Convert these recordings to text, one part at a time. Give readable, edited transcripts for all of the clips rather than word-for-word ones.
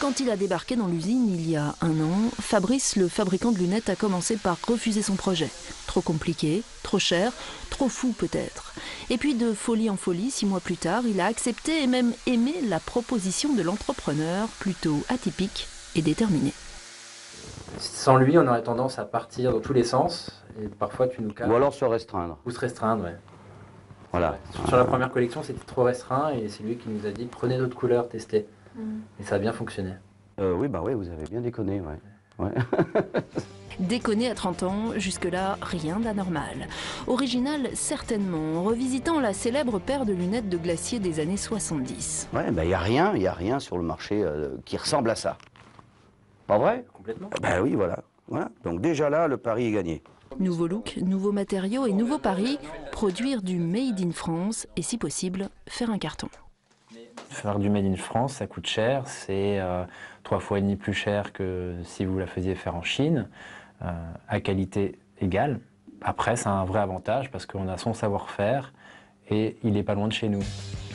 Quand il a débarqué dans l'usine il y a 1 an, Fabrice, le fabricant de lunettes, a commencé par refuser son projet. Trop compliqué, trop cher, trop fou peut-être. Et puis de folie en folie, 6 mois plus tard, il a accepté et même aimé la proposition de l'entrepreneur, plutôt atypique et déterminé. Sans lui, on aurait tendance à partir dans tous les sens, et parfois tu nous casses. Ou alors se restreindre. Ou se restreindre, ouais. Voilà. Sur la première collection, c'était trop restreint, et c'est lui qui nous a dit prenez d'autres couleurs, testez. Et ça a bien fonctionné. Oui, vous avez bien déconné, ouais. Déconner à 30 ans, jusque-là, rien d'anormal. Original, certainement, en revisitant la célèbre paire de lunettes de glacier des années 70. Ouais, il n'y a rien sur le marché qui ressemble à ça. Pas vrai? Complètement. Oui, voilà. Donc déjà là, le pari est gagné. Nouveau look, nouveaux matériaux et nouveau pari, produire du Made in France et si possible, faire un carton. Faire du Made in France, ça coûte cher, c'est 3,5 fois plus cher que si vous la faisiez faire en Chine, à qualité égale. Après, c'est un vrai avantage parce qu'on a son savoir-faire et il n'est pas loin de chez nous.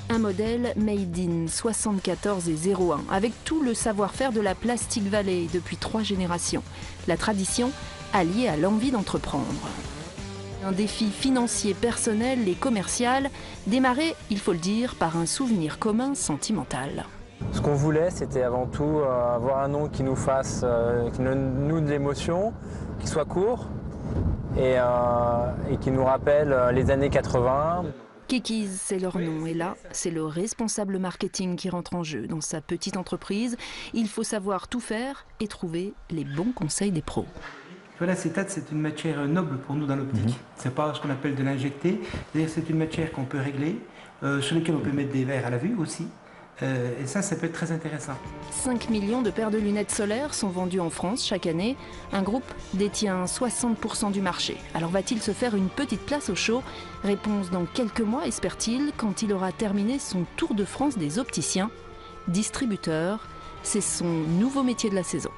Un modèle Made in 74 et 01, avec tout le savoir-faire de la Plastic Valley depuis 3 générations. La tradition alliée à l'envie d'entreprendre. Un défi financier, personnel et commercial, démarré, il faut le dire, par un souvenir commun sentimental. Ce qu'on voulait, c'était avant tout avoir un nom qui nous fasse, qui nous noue de l'émotion, qui soit court et qui nous rappelle les années 80. Kekeez, c'est leur nom, et là, c'est le responsable marketing qui rentre en jeu. Dans sa petite entreprise, il faut savoir tout faire et trouver les bons conseils des pros. L'acétate, c'est une matière noble pour nous dans l'optique. C'est pas ce qu'on appelle de l'injecter. C'est une matière qu'on peut régler, sur laquelle on peut mettre des verres à la vue aussi. Et ça peut être très intéressant. 5 millions de paires de lunettes solaires sont vendues en France chaque année. Un groupe détient 60% du marché. Alors va-t-il se faire une petite place au show? Réponse dans quelques mois, espère-t-il, quand il aura terminé son tour de France des opticiens. Distributeur, c'est son nouveau métier de la saison.